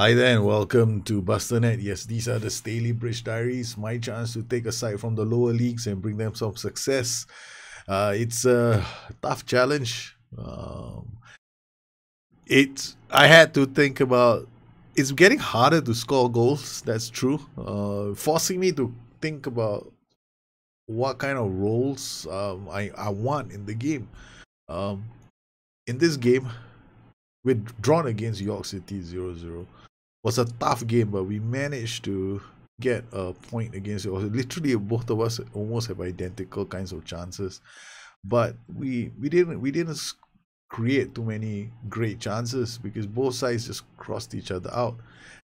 Hi there and welcome to Busternet. Yes, these are the Staley Bridge Diaries, my chance to take a side from the lower leagues and bring them some success. It's a tough challenge. I had to think about it's getting harder to score goals, that's true. Forcing me to think about what kind of roles I want in the game. Um, in this game, we're drawn against York City 0-0. Was a tough game, but we managed to get a point against it. Literally, both of us almost have identical kinds of chances, but we didn't create too many great chances because both sides just crossed each other out.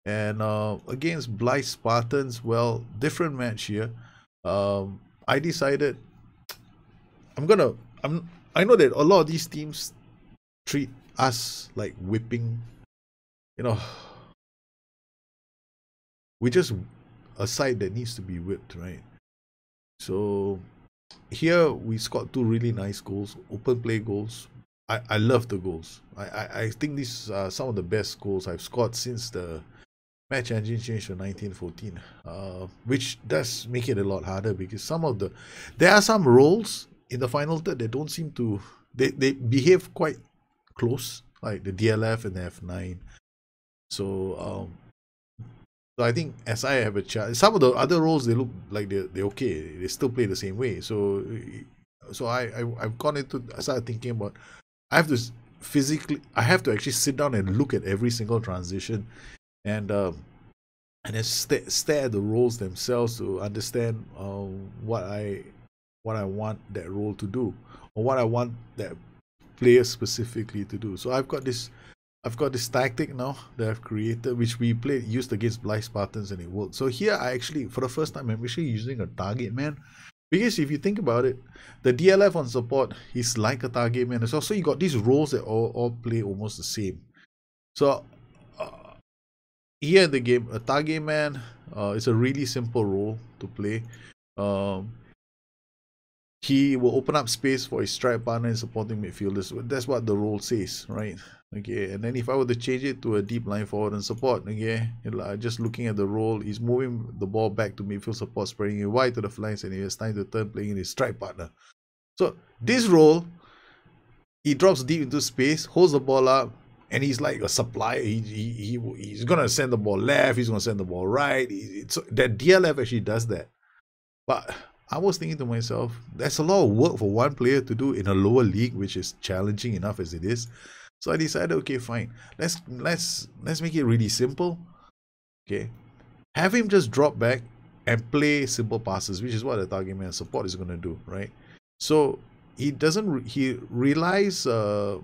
And against Blythe Spartans, well, different match here. I decided I'm gonna I know that a lot of these teams treat us like whipping, you know, we just a side that needs to be whipped, right? So here we scored two really nice goals, open play goals. I love the goals. I think these are some of the best goals I've scored since the match engine changed to 1914, which does make it a lot harder because there are some roles in the final third that don't seem to they behave quite close, like the DLF and the F9. So I think as I have a chance, some of the other roles they look like they're okay. They still play the same way. I've gone into I started thinking about I have to I have to actually sit down and look at every single transition and then stare at the roles themselves to understand what I want that role to do or what I want that player specifically to do. So I've got this tactic now that I've created, which we used against Blythe Spartans, and it worked. So here, I actually, for the first time, I'm actually using a target man, because if you think about it, the DLF on support is like a target man as well. So you got these roles that all play almost the same. So here in the game, a target man is a really simple role to play. Um, he will open up space for his strike partner and supporting midfielders. That's what the role says, right? Okay, and then if I were to change it to a deep line forward and support, okay, just looking at the role, he's moving the ball back to midfield support, spreading it wide to the flanks, and he has time to turn playing in his strike partner. So this role, he drops deep into space, holds the ball up, and he's like a supplier. He's gonna send the ball left, he's gonna send the ball right. That DLF actually does that. But I was thinking to myself, that's a lot of work for one player to do in a lower league, which is challenging enough as it is. So I decided, okay, fine. Let's make it really simple. Okay, have him just drop back and play simple passes, which is what the target man support is going to do, right? So he relies on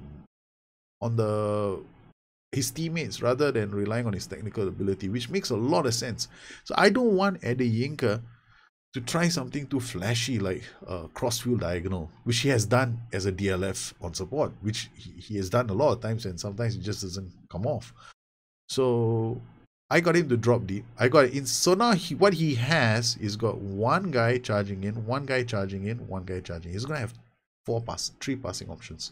his teammates rather than relying on his technical ability, which makes a lot of sense. So I don't want Eddie Yinka to try something too flashy like a crossfield diagonal, which he has done as a DLF on support, which he has done a lot of times, and sometimes it just doesn't come off. So I got him to drop deep. I got it in. So now what he has is got one guy charging in, one guy charging in, one guy charging in. He's going to have three passing options.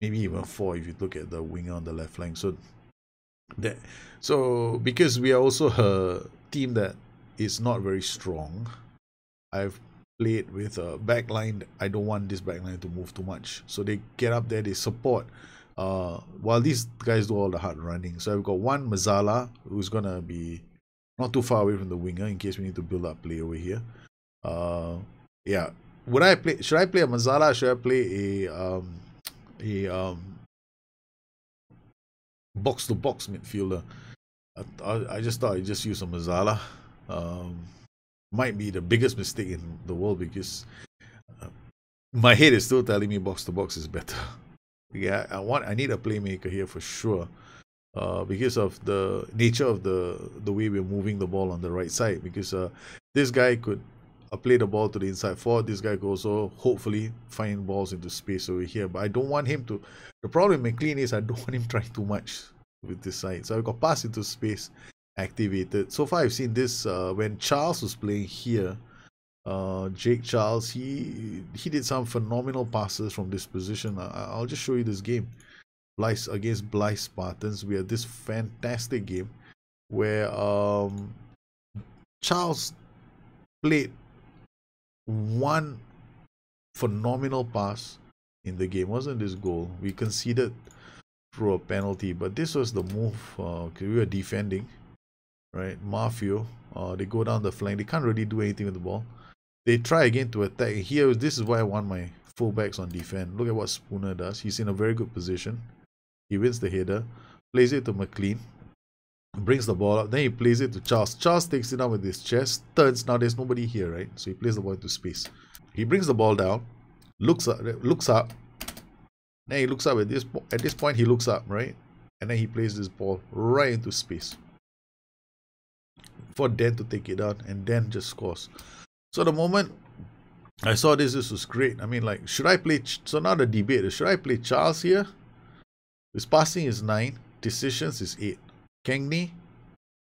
Maybe even four if you look at the winger on the left flank. So because we are also a team that is not very strong, I've played with a backline. I don't want this backline to move too much, so they get up there, they support while these guys do all the hard running. So I've got one Mazzala who's gonna be not too far away from the winger in case we need to build up play over here. Yeah, should I play a Mazzala? Should I play a box to box midfielder? I just thought I'd just use a Mazzala. Might be the biggest mistake in the world because my head is still telling me box to box is better. Yeah, I need a playmaker here for sure, because of the nature of the way we're moving the ball on the right side. Because this guy could play the ball to the inside forward. This guy could also hopefully find balls into space over here. But I don't want him to. The problem with McLean is I don't want him trying too much with this side. So I've got pass into space activated. So far I've seen this when Charles was playing here. Jake Charles, he did some phenomenal passes from this position. I'll just show you this game. against Blythe Spartans. We had this fantastic game where Charles played one phenomenal pass in the game. Wasn't this goal? We conceded through a penalty, but this was the move. We were defending, right? Mafio, they go down the flank. They can't really do anything with the ball. They try again to attack. Here, this is why I want my fullbacks on defense. Look at what Spooner does. He's in a very good position. He wins the header, plays it to McLean, brings the ball up, then he plays it to Charles. Charles takes it out with his chest, turns. Now there's nobody here, right? So he plays the ball into space. He brings the ball down, looks up. Then he looks up at this point. He looks up, right? And then he plays this ball right into space for Dan to take it down, and Dan just scores. So the moment I saw this was great. I mean, like, should I play? So now the debate is, should I play Charles here? His passing is 9, decisions is 8. Kengney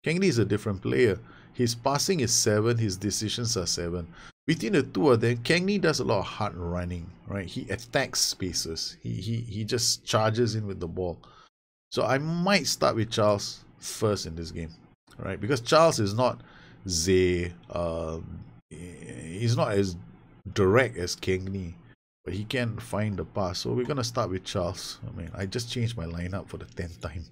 is a different player. His passing is 7, his decisions are 7. Between the two of them, Kengney does a lot of hard running, right? He attacks spaces. He just charges in with the ball. So I might start with Charles first in this game, right? Because Charles is not he's not as direct as Kengney, but he can find the pass. So we're gonna start with Charles. I mean, I just changed my lineup for the 10th time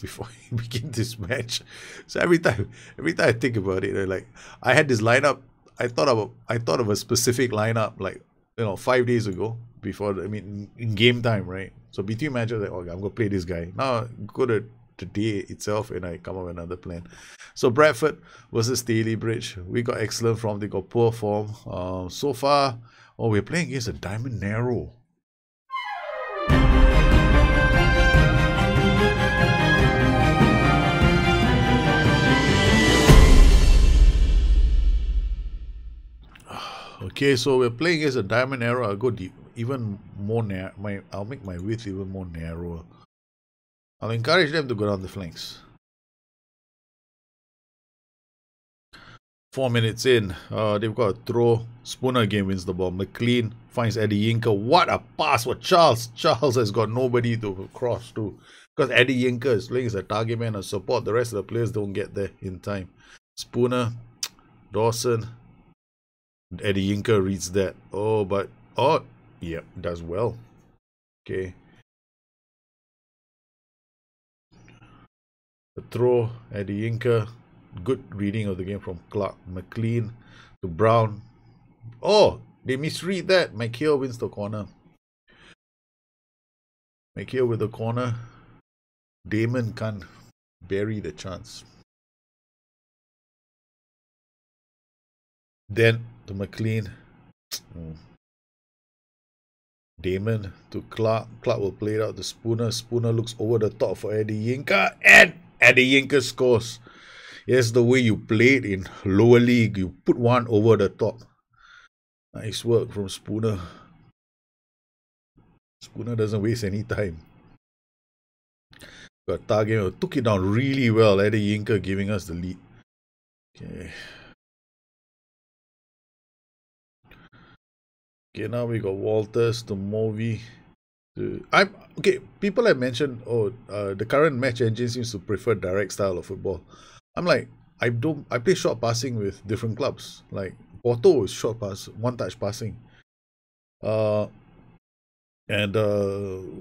before we begin this match. So every time I think about it, like, I had this lineup. I thought of a specific lineup, like, 5 days ago, before, I mean, in game time, right? So between matches, like, okay, I'm gonna play this guy. Now go to the day itself and I come up with another plan. So Bradford versus Stalybridge. We got excellent form, they got poor form. So far, we're playing against a Diamond Narrow. Okay, so we're playing as a Diamond Arrow. I'll go deep, even more narrow. I'll make my width even more narrower. I'll encourage them to go down the flanks. 4 minutes in, they've got a throw. Spooner again wins the ball. McLean finds Eddie Yinker. What a pass for Charles. Charles has got nobody to cross to, because Eddie Yinker is playing as a target man and support. The rest of the players don't get there in time. Spooner, Dawson, Eddie Yinker reads that. Yeah, does well. Okay. The throw, Eddie Yinker. Good reading of the game from Clark. McLean to Brown. Oh, they misread that. McHale wins the corner. McHale with the corner. Damon can't bury the chance. Then to McLean. Damon to Clark. Clark will play it out to Spooner. Spooner looks over the top for Eddie Yinker, and Eddie Yinker scores. Yes, the way you play it in lower league, you put one over the top. Nice work from Spooner. Spooner doesn't waste any time. Got target, took it down really well. Eddie Yinker giving us the lead. Okay. Okay, now we got Walters to Movi. Okay, people have mentioned, the current match engine seems to prefer direct style of football. I'm like, I play short passing with different clubs. Like Porto is short pass, one touch passing. And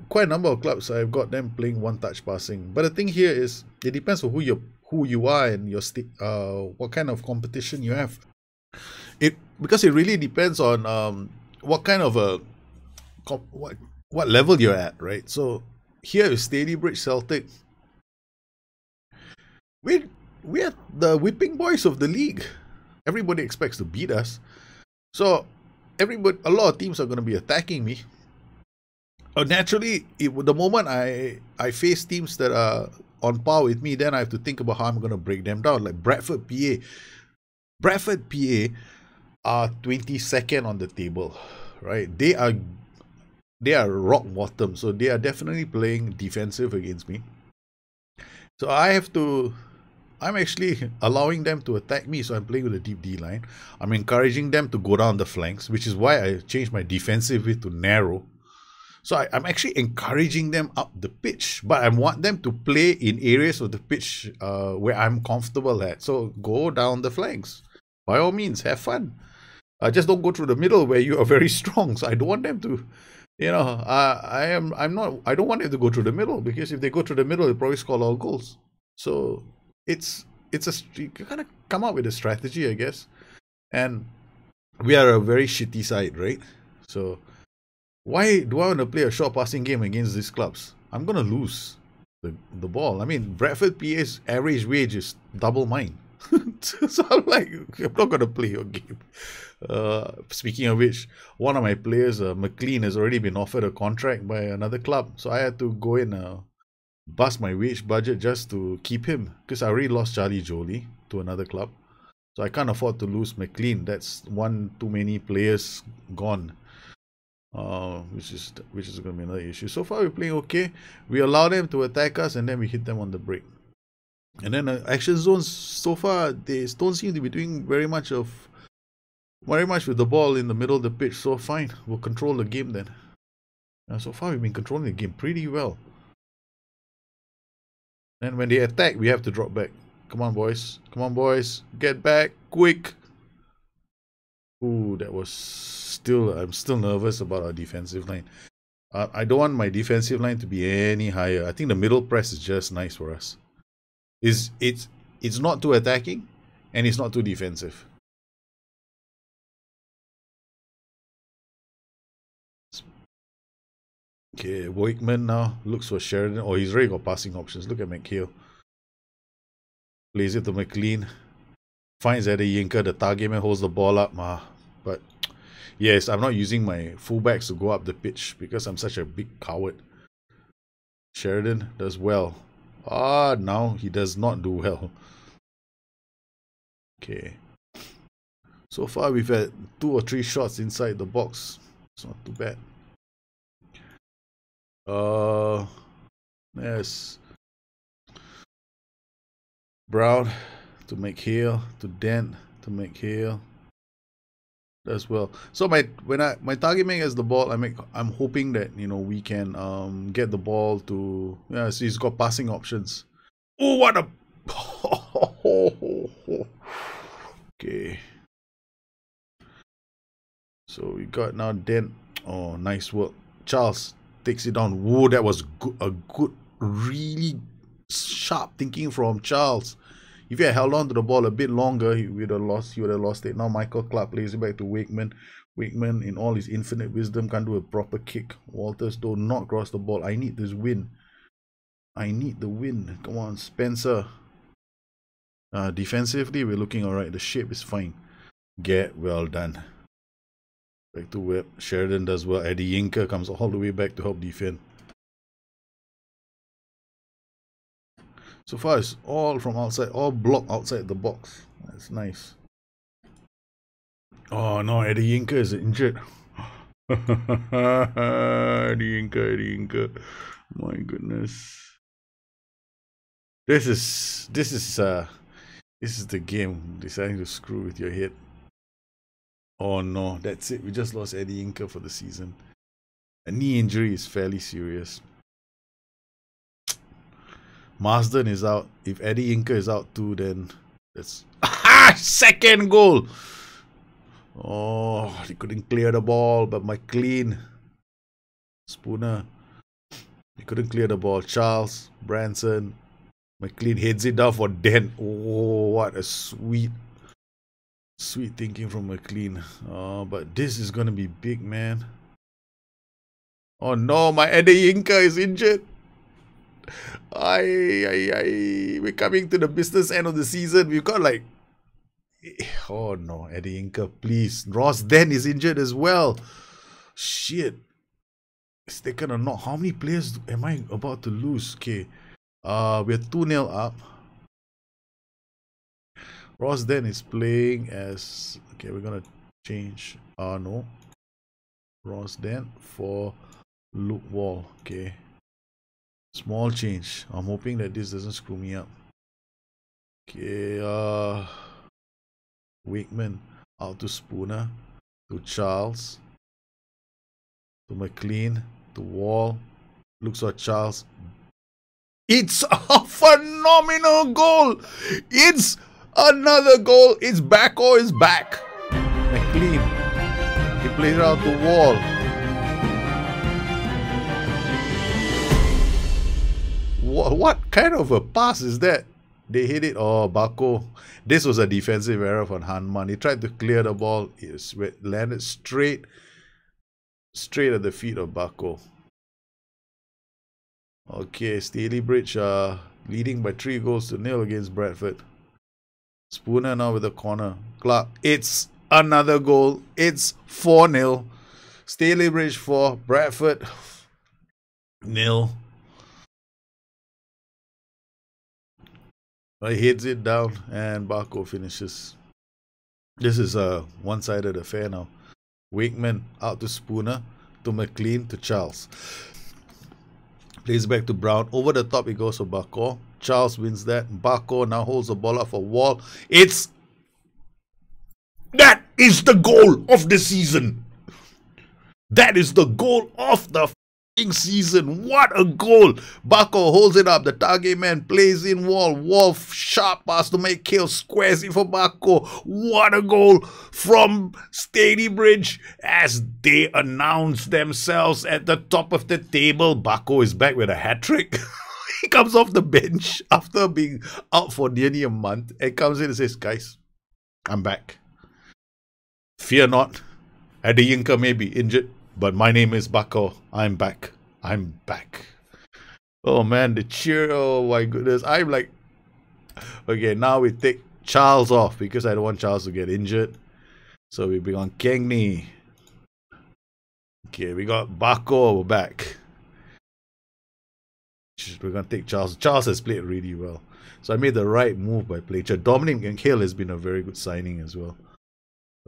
quite a number of clubs I've got them playing one touch passing. But the thing here is, it depends on who you are and your what kind of competition you have. Because it really depends on what kind of what level you're at, right? So here is Stalybridge Celtic. We're the whipping boys of the league. Everybody expects to beat us. So a lot of teams are going to be attacking me. Naturally, the moment I face teams that are on par with me, then I have to think about how I'm going to break them down. Like Bradford PA. Bradford PA are 22nd on the table, right? They are rock bottom, so they are definitely playing defensive against me. So I'm actually allowing them to attack me, so I'm playing with a deep D line. I'm encouraging them to go down the flanks, which is why I changed my defensive width to narrow. So I'm actually encouraging them up the pitch, but I want them to play in areas of the pitch where I'm comfortable at. So go down the flanks. By all means, have fun. Just don't go through the middle where you are very strong. So I don't want them to, I don't want them to go through the middle, because if they go through the middle, they'll probably score a lot of goals. So you gotta come up with a strategy, I guess. And we are a very shitty side, right? So why do I want to play a short passing game against these clubs? I'm gonna lose the ball. I mean, Bradford PA's average wage is double mine. So I'm like, I'm not gonna play your game. Speaking of which, one of my players, McLean, has already been offered a contract by another club. So I had to go in bust my wage budget just to keep him, because I already lost Charlie Jolie to another club. So I can't afford to lose McLean. That's one too many players gone. Which is going to be another issue. So far we're playing okay. We allow them to attack us, and then we hit them on the break. And then action zones, so far they don't seem to be doing very much with the ball in the middle of the pitch. So fine, we'll control the game then. So far we've been controlling the game pretty well. And when they attack, we have to drop back. Come on, boys. Come on, boys. Get back quick. Ooh, that was I'm still nervous about our defensive line. I don't want my defensive line to be any higher. I think the middle press is just nice for us. It's not too attacking, and it's not too defensive. Okay, Wakeman now looks for Sheridan. Oh, he's already got passing options. Look at McHale. Plays it to McLean. Finds Adeyinka. The target man holds the ball up. But yes, I'm not using my fullbacks to go up the pitch because I'm such a big coward. Sheridan does well. Now he does not do well. Okay. So far we've had 2 or 3 shots inside the box. It's not too bad. Yes. Brown to McHale, to Dent, to McHale. As well. So my target man has the ball, I'm hoping that we can get the ball to so he's got passing options. Oh, what a okay. So we got now Dent. Oh, nice work. Charles takes it down. Whoa, that was a good, really sharp thinking from Charles. If he had held on to the ball a bit longer, he would have lost it. Now Michael Clark plays it back to Wakeman. Wakeman, in all his infinite wisdom, can't do a proper kick. Walters, though, not cross the ball. I need this win. I need the win. Come on, Spencer. Defensively, we're looking alright. The shape is fine. Get well done. Back to Webb. Sheridan does well. Adeyinka comes all the way back to help defend. So far, it's all from outside, all blocked outside the box. That's nice. Oh no, Adeyinka is injured. Adeyinka. My goodness. This is the game deciding to screw with your head. Oh no, that's it. We just lost Adeyinka for the season. A knee injury is fairly serious. Marsden is out. If Adeyinka is out too, then that's second goal. Oh, he couldn't clear the ball, but McLean, Spooner, he couldn't clear the ball. Charles, Branson, McLean heads it down for Dent. Oh, what a sweet thinking from McLean. Oh, but this is gonna be big, man. Oh no, my Adeyinka is injured. We're coming to the business end of the season. We've got like, oh no, Adeyinka, please. Ross Dent is injured as well. Shit. It's taken a knock. How many players am I about to lose? Okay. We're 2-0 up. Ross Dent is playing as, okay, we're gonna change. No. Ross Dent for Luke Wall. Okay. Small change. I'm hoping that this doesn't screw me up. Okay, Wakeman out to Spooner, to Charles, to McLean, to Wall. Looks for Charles. It's a phenomenal goal. It's another goal. It's Backo is back. McLean. He plays it out to Wall. What kind of a pass is that? They hit it. Oh, Backo. This was a defensive error from Hanman. He tried to clear the ball. It landed straight at the feet of Backo. Okay, Stalybridge leading by 3-0 against Bradford. Spooner now with the corner. Clark. It's another goal. It's 4-0. Stalybridge 4, Bradford 0. He hits it down and Backo finishes. This is a one-sided affair now. Wakeman out to Spooner, to McLean, to Charles. Plays back to Brown. Over the top it goes for Backo. Charles wins that. Backo now holds the ball up for Wall. That is the goal of the season. That is the goal of the season. What a goal. Backo holds it up. The target man plays in Wall. Wall sharp pass to McHale. Squares it for Backo. What a goal from Stalybridge as they announce themselves at the top of the table. Backo is back with a hat-trick. He comes off the bench after being out for nearly a month and comes in and says, guys, I'm back. Fear not. Adeyinka may be injured, but my name is Backo. I'm back. I'm back. Oh man, the cheer. Oh my goodness. I'm like, okay, now we take Charles off because I don't want Charles to get injured. So we bring on Kengney. Okay, we got Backo back. We're going to take Charles. Charles has played really well. So I made the right move by playing. Dominic McHale has been a very good signing as well.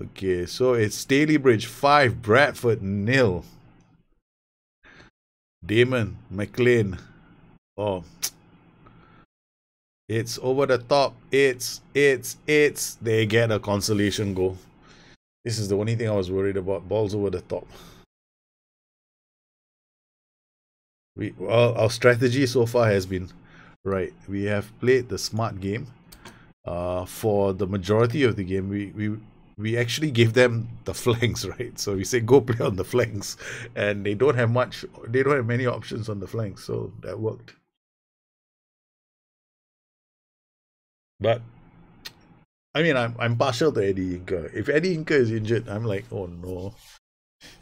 Okay, so it's Stalybridge 5, Bradford 0. Damon, McLean. Oh. It's over the top. It's. They get a consolation goal. This is the only thing I was worried about. Balls over the top. Our strategy so far has been right. We have played the smart game. For the majority of the game, we actually gave them the flanks, right? So we say go play on the flanks, and they don't have many options on the flanks, so that worked. But I mean, I'm partial to Adeyinka. If Adeyinka is injured, I'm like, oh no.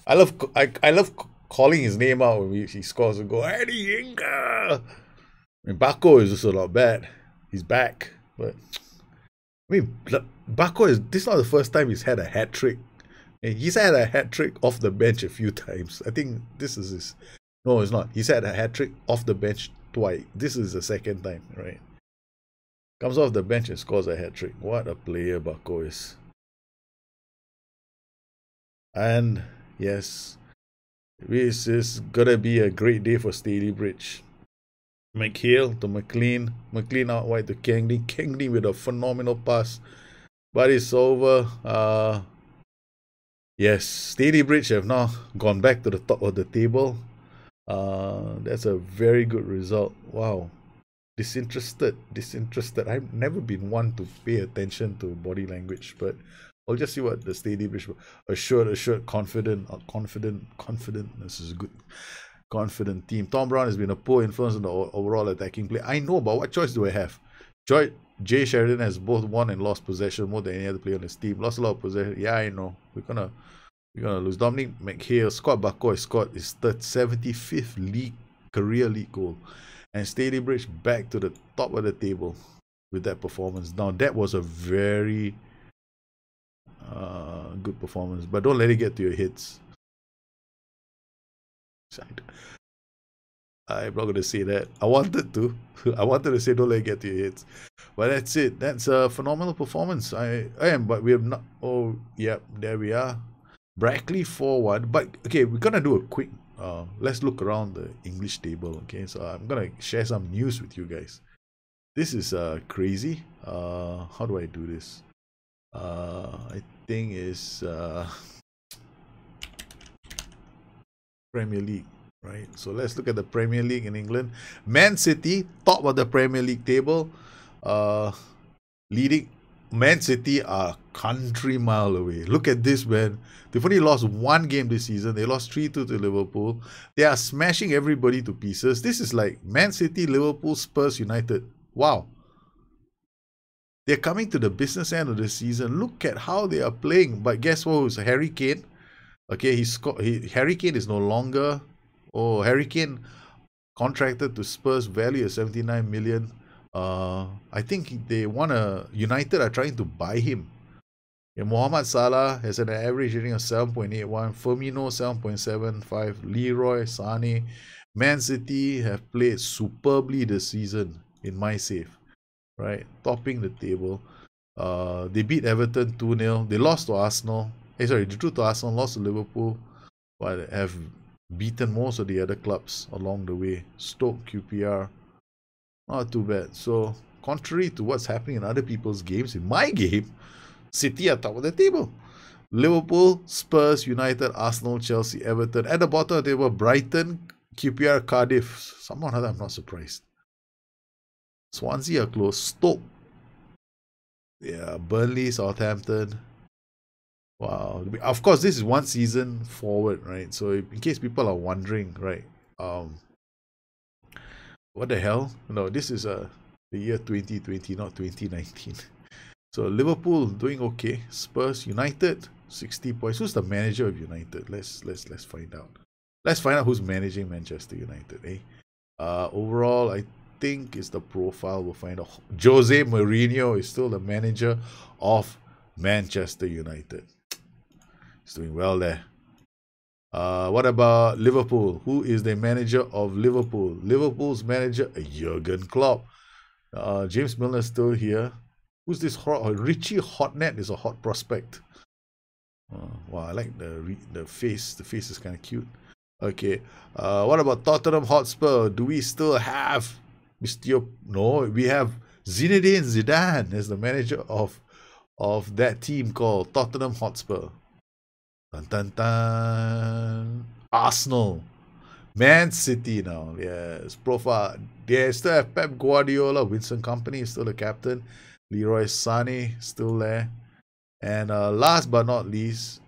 I love calling his name out when he scores a goal. Adeyinka. I mean, Backo is also not bad. He's back, but I mean, Backo this is not the first time he's had a hat trick. He's had a hat trick off the bench a few times. I think this is his. No, it's not. He's had a hat trick off the bench twice. This is the second time, right? Comes off the bench and scores a hat trick. What a player Backo is. And yes, this is gonna be a great day for Stalybridge. McHale to McLean. McLean out wide to Kengney. Kengney with a phenomenal pass. But it's over. Yes, Stalybridge have now gone back to the top of the table. That's a very good result. Wow. Disinterested. I've never been one to pay attention to body language, but I'll just see what the Stalybridge. Assured, confident. This is good. Confident team. Tom Brown has been a poor influence on the overall attacking play. I know, but what choice do I have? Jay Sheridan has both won and lost possession more than any other player on his team. Lost a lot of possession. Yeah, I know. We're gonna lose. Dominic McHale, Scott Backo has scored his 75th career league goal, and Stalybridge back to the top of the table with that performance. Now that was a very good performance, but don't let it get to your hits. I'm not going to say that. I wanted to. I wanted to say don't let it get to your hits. But that's it. That's a phenomenal performance. I am, but we have not. Oh, yep, there we are. Brackley 4-1. But, okay, we're going to do a quick. Let's look around the English table, okay? So I'm going to share some news with you guys. This is crazy. How do I do this? I think it's Premier League. right? So let's look at the Premier League in England. Man City, top of the Premier League table, leading. Man City are country mile away. Look at this, man. They've only lost one game this season. They lost 3-2 to Liverpool. They are smashing everybody to pieces. This is like Man City, Liverpool, Spurs, United. Wow. They're coming to the business end of the season. Look at how they are playing. But guess what? It's Harry Kane. Okay, Harry Kane is no longer. Oh, Harry Kane contracted to Spurs, value of 79 million. I think they United are trying to buy him. Yeah, Mohamed Salah has an average rating of 7.81, Firmino 7.75, Leroy Sané. Man City have played superbly this season in my save, right? Topping the table. They beat Everton 2-0. They lost to Arsenal. They drew to Arsenal, lost to Liverpool, but have beaten most of the other clubs along the way. Stoke, QPR, not too bad. So, contrary to what's happening in other people's games, in my game, City are top of the table. Liverpool, Spurs, United, Arsenal, Chelsea, Everton. At the bottom of the table, Brighton, QPR, Cardiff. Somehow or other, I'm not surprised. Swansea are close. Stoke. Yeah, Burnley, Southampton. Wow. Of course, this is one season forward, right? So in case people are wondering, right? What the hell? No, this is the year 2020, not 2019. So Liverpool doing okay. Spurs, United, 60 points. Who's the manager of United? Let's find out. Let's find out who's managing Manchester United, eh? Overall, I think it's the profile. We'll find out. Jose Mourinho is still the manager of Manchester United. He's doing well there. What about Liverpool? Who is the manager of Liverpool? Liverpool's manager, Jurgen Klopp. James Milner is still here. Who's this? Richie Hotnet is a hot prospect. Wow, I like the face. The face is kind of cute. Okay. What about Tottenham Hotspur? Do we still have Mr. No, we have Zinedine Zidane as the manager of that team called Tottenham Hotspur. Dun, dun, dun. Arsenal. Man City now. Yes. Profile. They still have Pep Guardiola. Vincent Kompany is still the captain. Leroy Sané still there. And last but not least,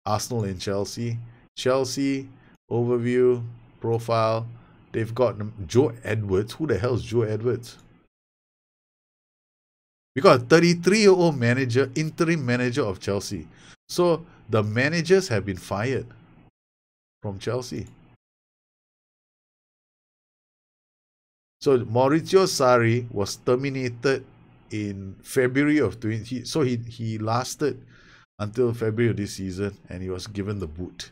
Arsenal and Chelsea. Chelsea, overview, profile. They've got Joe Edwards. Who the hell is Joe Edwards? We got a 33-year-old manager, interim manager of Chelsea. So the managers have been fired from Chelsea. So Maurizio Sarri was terminated in February of 20. So he lasted until February of this season, and he was given the boot.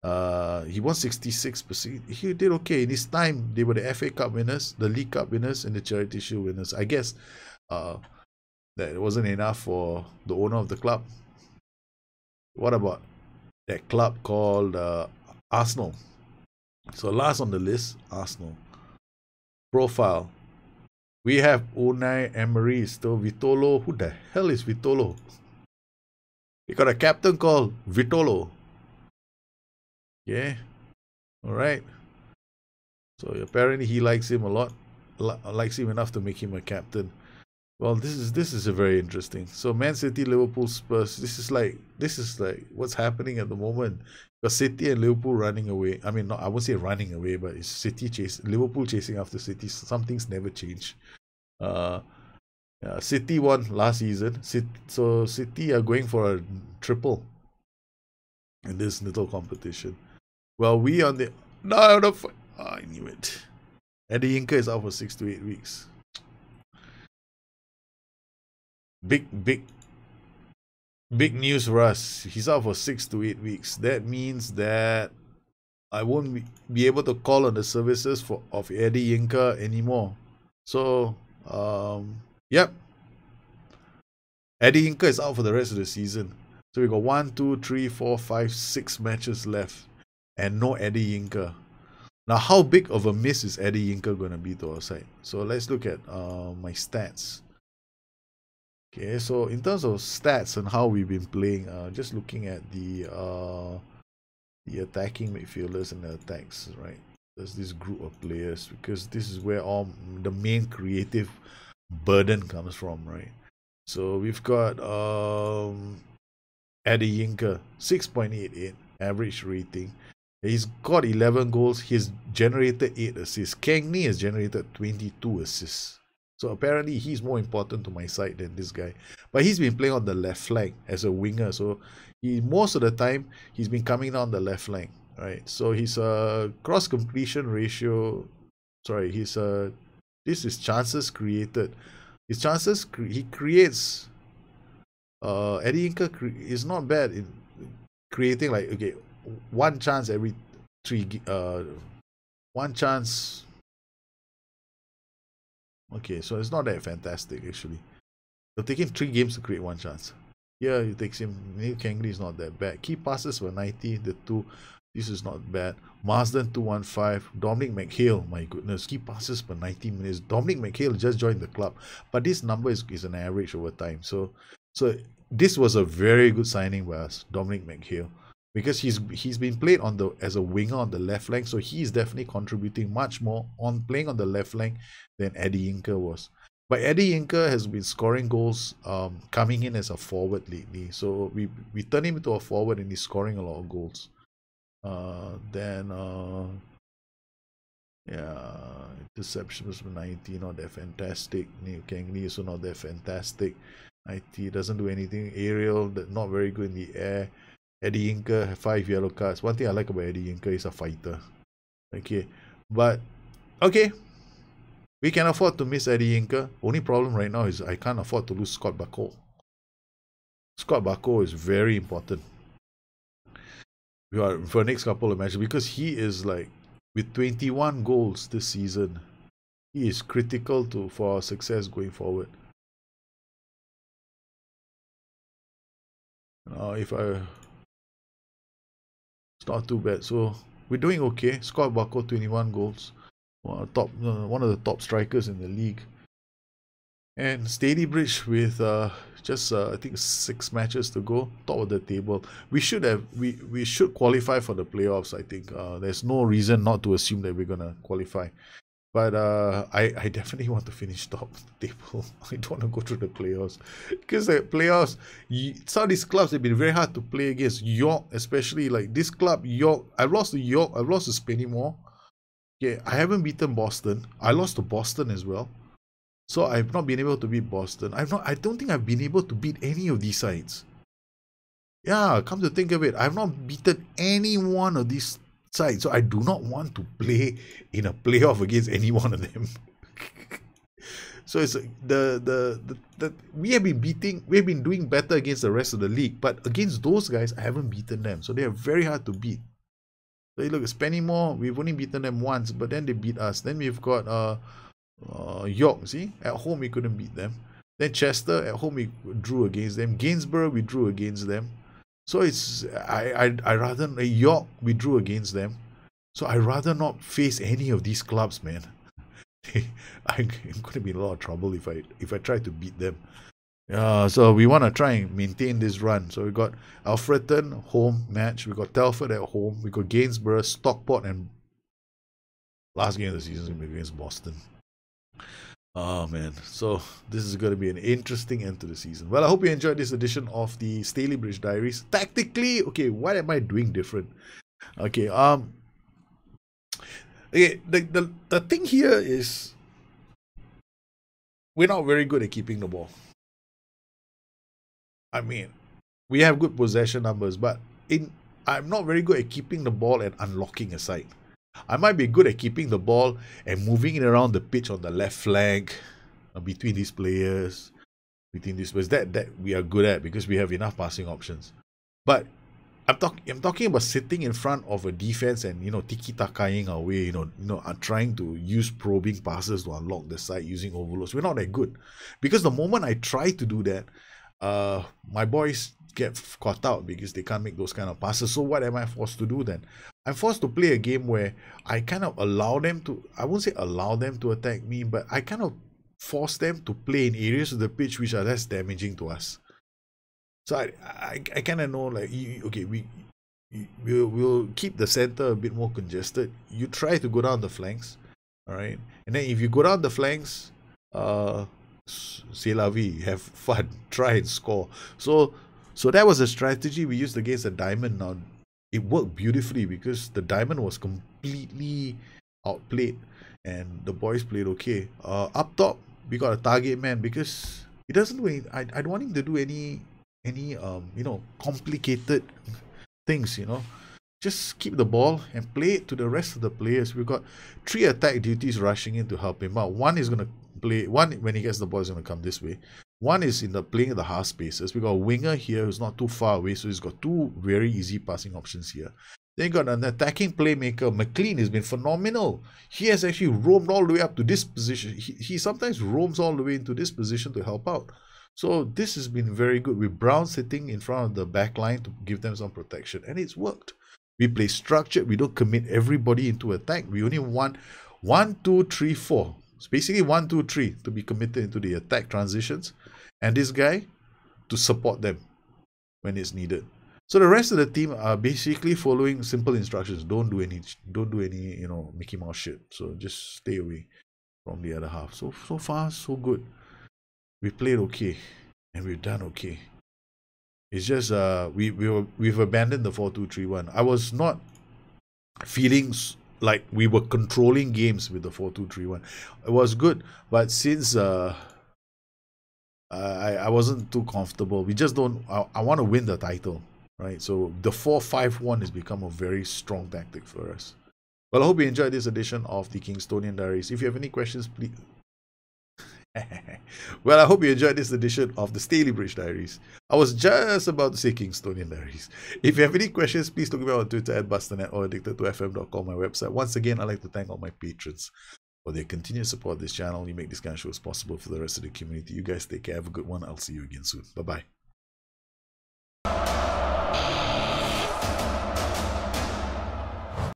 He won 66%. He did okay in his time. They were the FA Cup winners, the League Cup winners, and the Charity Shield winners. I guess that wasn't enough for the owner of the club. What about that club called Arsenal? So last on the list, Arsenal. Profile. We have Unai Emery, still Vitolo. Who the hell is Vitolo? We got a captain called Vitolo. Yeah. Alright. So apparently he likes him a lot. Likes him enough to make him a captain. Well, this is a very interesting. So Man City, Liverpool, Spurs. This is like what's happening at the moment. Because City and Liverpool running away. I mean, I won't say running away, but it's Liverpool chasing after City. Some things never change. City won last season. So City are going for a triple in this little competition. Well, we on the I knew it. Eddie Inca is out for 6 to 8 weeks. Big news for us. He's out for 6 to 8 weeks. That means that I won't be able to call on the services of Eddie Inca anymore. So, yep. Eddie Inca is out for the rest of the season. So we got 1, 2, 3, 4, 5, 6 matches left, and no Eddie Inca. Now, how big of a miss is Eddie Inca going to be to our side? So let's look at my stats. Okay, so in terms of stats and how we've been playing, just looking at the the attacking midfielders and the attacks, right? There's this group of players because this is where all the main creative burden comes from, right? So we've got Eddie Yinka, 6.88 average rating. He's got 11 goals. He's generated 8 assists. Kangni has generated 22 assists. So apparently he's more important to my side than this guy. But he's been playing on the left flank as a winger. So most of the time he's been coming down the left flank, right? So his cross completion ratio, sorry, this is chances created. His chances he creates. Eddie Yinka is not bad in creating, like, okay, one chance every one chance. Okay, so it's not that fantastic actually. It'll take him 3 games to create one chance. Yeah, it takes him. Neil Kangli is not that bad. Key passes were 90. The 2. This is not bad. Marsden 215. Dominic McHale, my goodness, key passes per 90 minutes. Dominic McHale just joined the club, but this number is an average over time. So this was a very good signing by us, Dominic McHale, because he's been played as a winger on the left flank, so he's definitely contributing much more on playing on the left flank than Eddie Yinka was. But Eddie Yinka has been scoring goals coming in as a forward lately. So we turn him into a forward and he's scoring a lot of goals. Yeah, interceptions were 90, not that fantastic. Neil Kangli also not that fantastic. 90 doesn't do anything. Aerial, not very good in the air. Eddie Yinka, 5 yellow cards. One thing I like about Eddie Yinka is a fighter. Okay, but okay. We can afford to miss Eddie Yinka. Only problem right now is I can't afford to lose Scott Bako. Scott Bako is very important for the next couple of matches because he is like, with 21 goals this season, he is critical for our success going forward. It's not too bad. So we're doing okay. Scott Bako, 21 goals. One of the top strikers in the league. And Stalybridge with just I think 6 matches to go, top of the table. We should qualify for the playoffs. I think there's no reason not to assume that we're gonna qualify. But I definitely want to finish top of the table. I don't want to go through the playoffs because the playoffs, some of these clubs have been very hard to play against. York, especially, like this club, York. I've lost to York. I've lost to Spennymoor. Yeah, I haven't beaten Boston. I lost to Boston as well. So I've not been able to beat Boston. I don't think I've been able to beat any of these sides. Yeah, come to think of it, I've not beaten any one of these sides. So I do not want to play in a playoff against any one of them. So it's we have been doing better against the rest of the league, but against those guys, I haven't beaten them. So they are very hard to beat. So you look at Spennymoor, we've only beaten them once, but then they beat us. Then we've got York, see? At home we couldn't beat them. Then Chester, at home we drew against them. Gainsborough, we drew against them. So it's I rather York, we drew against them. So I rather not face any of these clubs, man. I'm going to be in a lot of trouble if I try to beat them. So we want to try and maintain this run. So we got Alfreton home match. We got Telford at home. We got Gainsborough, Stockport, and last game of the season is going to be against Boston. Oh man, so this is going to be an interesting end to the season. Well, I hope you enjoyed this edition of the Stalybridge Diaries. Tactically, okay, what am I doing different? Okay, okay, the thing here is we're not very good at keeping the ball. I mean, we have good possession numbers, but I'm not very good at keeping the ball and unlocking a side. I might be good at keeping the ball and moving it around the pitch on the left flank between these players. That we are good at because we have enough passing options. But I'm talking about sitting in front of a defense and tiki-takaing our way, trying to use probing passes to unlock the side using overloads. We're not that good because the moment I try to do that, my boys get caught out because they can't make those kind of passes. So what am I forced to do then? I'm forced to play a game where I kind of allow them to, I won't say allow them to attack me, but I kind of force them to play in areas of the pitch which are less damaging to us. So I kind of know, like, okay, we'll keep the center a bit more congested. You try to go down the flanks, all right? And then if you go down the flanks, c'est la vie, have fun, try and score. So that was a strategy we used against the diamond. Now it worked beautifully because the diamond was completely outplayed and the boys played okay. Up top we got a target man because he doesn't do any, I don't want him to do any complicated things, just keep the ball and play it to the rest of the players. We've got 3 attack duties rushing in to help him out. One is going to play, one when he gets the ball is going to come this way. One is in the playing the half spaces. We got a winger here who's not too far away, so he's got 2 very easy passing options here. Then you got an attacking playmaker. McLean has been phenomenal. He has actually roamed all the way up to this position. He sometimes roams all the way into this position to help out. So this has been very good with Brown sitting in front of the back line to give them some protection, and it's worked. We play structured. We don't commit everybody into attack. We only want 1, 2, 3, 4. It's basically 1, 2, 3 to be committed into the attack transitions, and this guy to support them when it's needed. So the rest of the team are basically following simple instructions. Don't do any Mickey Mouse shit. So just stay away from the other half. So far so good. We played okay, and we've done okay. It's just we've abandoned the 4-2-3-1. I was not feeling like we were controlling games with the 4-2-3-1. It was good, but since I wasn't too comfortable, we just don't. I want to win the title, right? So the 4-5-1 has become a very strong tactic for us. Well, I hope you enjoyed this edition of the Kingstonian Diaries. If you have any questions, please. Well, I hope you enjoyed this edition of the Stalybridge Diaries. I was just about to say Kingstonian Diaries. If you have any questions, please look me up on Twitter at Busternet or addicted2fm.com, my website. Once again, I'd like to thank all my patrons for their continued support of this channel. You make this kind of shows possible for the rest of the community. You guys take care. Have a good one. I'll see you again soon. Bye-bye.